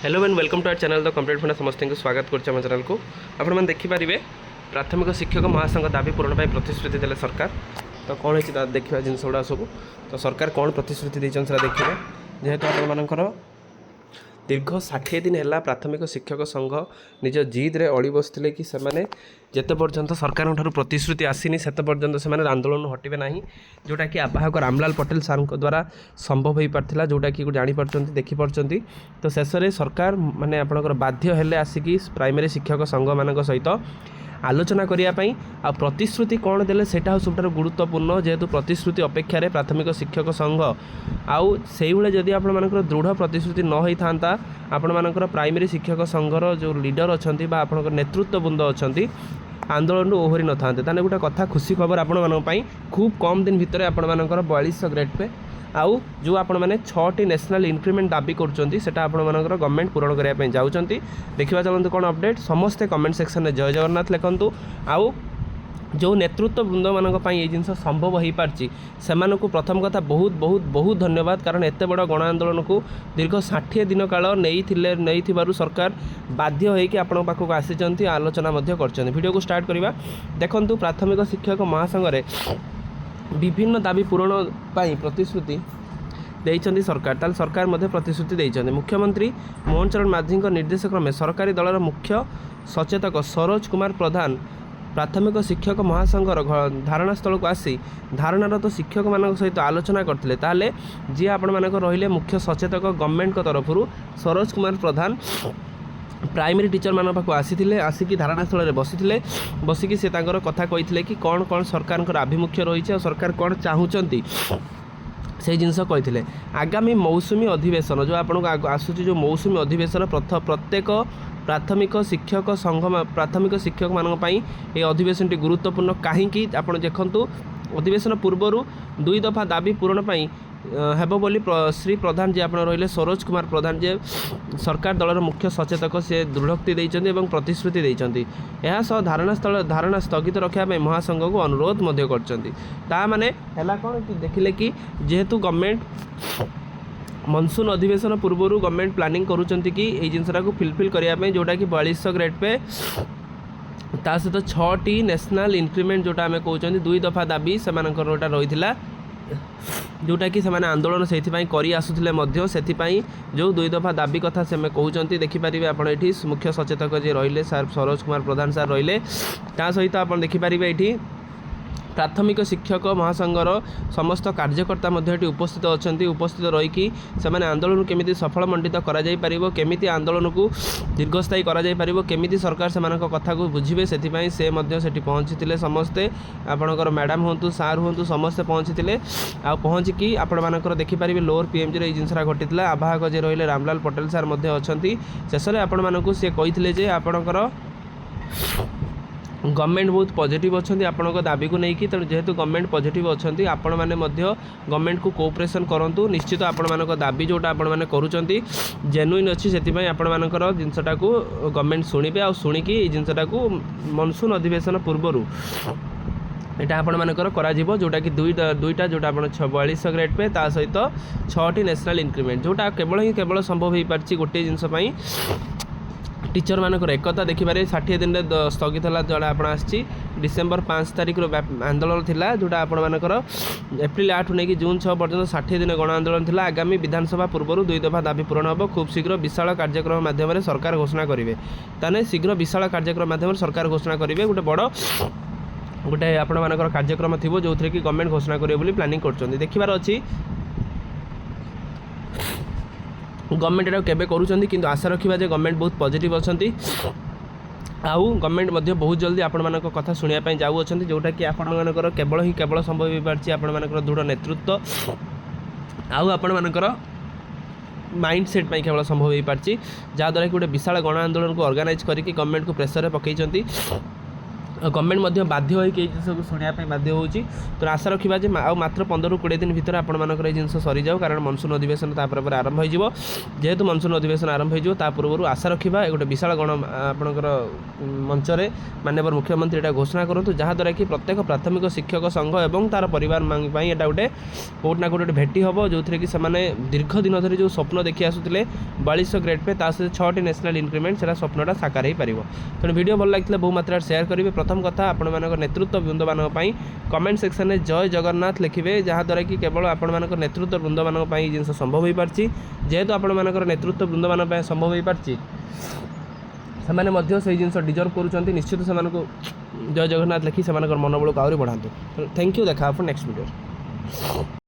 Hello and welcome to our channel the complete funda समस्त को स्वागत कर चैनल को आपने देखिपारे प्राथमिक शिक्षक महासंघ दाबी पूरण पर प्रतिश्रुति देले सरकार। तो कौन है देखा जिन गुड़ा सब तो सरकार कौन प्रतिश्रुति देखिए जेहेतु आपर दीर्घ 60 दिन है प्राथमिक शिक्षक संघ निज जिद्रे अड़ी बसते कि जिते पर्यंत सरकार प्रतिश्रुति आसीनी से पर्यंत से आंदोलन हटवे ना जोटा कि आवाहक रामलाल पटेल सार द्वारा संभव हो पार्थिला जोटा कि जापर देखिपार। तो शेष में सरकार माने आपणकर बाध्य हेले आसिकी प्राइमरी शिक्षक संघ मान सहित आलोचना करने आ प्रतिश्रुति कौन देले सेटा सब गुरुत्वपूर्ण जेहेतु प्रतिश्रुति अपेक्षा प्राथमिक शिक्षक संघ आउ से जदि आपण मानकर दृढ़ प्रतिश्रुति न होता आपण मानकर प्राइमरी शिक्षक संघर जो लीडर अच्छा आपणकर नेतृत्ववृंद अच्छा आंदोलन ओहरी न था ताने गोटे कथा खुशी खबर आपण मानी खूब कम दिन भितर आपण मानकर 4200 ग्रेड पे आउ जो आपण मैंने 6टी नेशनल इंक्रीमेंट दाबी करा आपण मानकर गवर्नमेंट पूरण करने जाऊँगी। देखा चलते कौन अपडेट समस्ते कमेंट सेक्शन में जय जगन्नाथ लिखु आउ जो नेतृत्व वृंद मानी ये जिन संभव हो पार्टी से प्रथम कथा बहुत बहुत बहुत धन्यवाद कारण एत बड़ गण आंदोलन को दीर्घ 60 दिन काल नहीं सरकार बाध्य होकर आपण पाखक आसी आलोचना वीडियो को स्टार्ट करवा। देखु प्राथमिक शिक्षक महासंघ विभिन्न दाबी पूरण पर प्रतिश्रुति देइछन्ति सरकार ताल सरकार मध्य प्रतिश्रुति देइछन्ति। मुख्यमंत्री मोहन चरण माझी निर्देश क्रमे सरकारी दलर मुख्य सचेतक सरोज कुमार प्रधान प्राथमिक शिक्षक महासंघर धारणा स्थल को आसी धारणारत शिक्षक मान सहित आलोचना करते ताले जी आपण मानक रहिले मुख्य सचेतक गवर्नमेंट तरफ सरोज कुमार प्रधान प्राइमरी टीचर मान पाक आसिकी धारणा स्थल में बसिकी से कथा कही कि कौन कौन सरकार आभिमुख्य रही और सरकार कौन चाहूँगी से जिनस कही आगामी मौसुमी अधिवेशन जो आपको आसूँ जो मौसुमी अधिवेशन प्रत्येक प्राथमिक शिक्षक संघ प्राथमिक शिक्षक मानी ये अधिवेशन गुरुत्वपूर्ण कहीं आप देखु अधिवेशन पूर्वर 2 दफा दाबी पूरण पर हेब बोली श्री प्रधान जी आप रही सरोज कुमार प्रधान जे सरकार दलर मुख्य सचेतक से दृढ़ोक्ति देइछन्ति एवं प्रतिश्रुति देइछन्ति यह सह धारणा स्थगित रखापी महासंघ को अनुरोध माने हैला कौन कि देखिले कि जेहेतु गवर्नमेंट मनसून अधिवेशन पूर्वर गवर्नमेंट प्लानिंग करुँच कि ये जिनसा को फिलफिल करने जोटा कि 4200 ग्रेड पे ता सहित 6टी नेशनल इंक्रीमेंट जोटा आम कहते 2 दफा दाबी से रही जोटा कि से आंदोलन से करी आसुले से जो 2 दफा दाबी कथा से कहते देखिपारे आप मुख्य सचेतक जी रहिले सर सरोज कुमार प्रधान सर रहिले सहित आप देखिपारे ये प्राथमिक शिक्षक महासंघर समस्त कार्यकर्ता उपस्थित अच्छा उपस्थित रहीकि से आंदोलन केमी सफल मंडित केमी आंदोलन को दीर्घस्थायी केमी सरकार से कथा को बुझे से पहुँची समस्ते आपणकर मैडम हूँ सार हूँ समस्ते पहुँची आ पहुँचिकी आपण देखिपारे लोअर पीएमजी ये जिनसा घटी आवाहक जे रही रामलाल पटेल सार अच्छा शेष में आपण मानक सी कही आपणकर गवर्नमेंट बहुत पॉजिटिव अच्छा आपण दाबी को लेकिन तेणु जेहेतु गवर्नमेंट पॉजिटिव अच्छा आपण मैंने गवर्नमेंट को कोऑपरेशन करूँ निश्चित आपण मान दाबी जोटा आपण मैंने करुँच जेन्युइन अच्छी से आपण मानकर जिनसटा को गवर्नमेंट शुणे आ शुणिकी जिनसटा को मनसून अधिवेशन पूर्वर यहाँ आपण मानकर करा जोटा कि दुईटा जोटा आप 4200 ग्रेड पे ता सहित 6टी नेशनल इंक्रीमेंट जोटा केवल संभव हो पार्टी गोटे जिनपाई टीचर मानकर एकता देखिपारे 60 दिन में स्थगित है जोड़ा आप डिसेम्बर 5 तारिख आंदोलन थिला जोटा आपण मानकर एप्रिल 8 नहीं जून 6 पर्यटन 60 दिन गण आंदोलन थिला आगामी विधानसभा पूर्व 2 दफा दाबी पूरण हम खूब शीघ्र विशाल कार्यक्रम माध्यम सरकार घोषणा करेंगे ताने शीघ्र विशाल कार्यक्रम माध्यम सरकार घोषणा करेंगे गोटे बड़ गोटे आपण मानकर कार्यक्रम थी जो थे कि गवर्नमेंट घोषणा करेंगे प्लानिंग कर देखिबार अच्छी गवर्नमेंट एटा केबे करूछन्ती किंतु आशा रखिबा जे गवर्नमेंट बहुत पॉजिटिव अछन्ती आउ गवर्नमेंट मध्य बहुत जल्दी आपण मानक कथा सुनिया पई जाऊ अछन्ती जोटा कि आपण मानकर केवल संभव हो पारछि आपण मानकर दृढ़ नेतृत्व आउ आपण मानकर माइंड सेट पई केवल संभव हो पारछि जहाँ द्वारा कि गोटे विशाल गण आंदोलन को ऑर्गेनाइज करके गवर्नमेंट को प्रेसर रे पकईचन्ती गवर्नमेंट मध्य बाध्य होइक जिन शुणा बाध्य होची। तो आशा रखा जे मात्र 15 ରୁ 20 दिन भितर आपर जिन सरी जाओ कारण मनसून अधिवेशन तापर आरंभ हो जेहेतु मनसून अधिवेशन आरंभ हो पूर्व आशा रखा गोटे विशाल गण आपणकर मंचरे माननीय मुख्यमंत्री एटा घोषणा करूँ जहाँद्वारा कि प्रत्येक प्राथमिक शिक्षक संघ और तार परिवार एटा गोटे कौट ना कौट भेटी हम जो थी कि दीर्घ दिन धरी जो स्वप्न देखी आसुले 4200 ग्रेड पे ता सहित 6टी नेशनल इंक्रीमेंट से स्वप्नटा साकार हो पार। तेणु वीडियो भल लगी बहु मात्रा शेयर करेंगे। प्रथम कथा आपण नेतृत्व वृंद मान कमेंट सेक्शन में जय जगन्नाथ लिखिए जहाँद्वारा कि केवल आपण नेतृत्व वृंद मान जिन संभव हो पार्टी जेहेतु आपण नेतृत्व वृंद मान संभव हो पार्टी से जिन डिजर्व करुँच निश्चित से जय जगन्नाथ लिखि से मनोबल को आहरी बढ़ाते। Thank you. देखा नेक्स्ट वीडियो।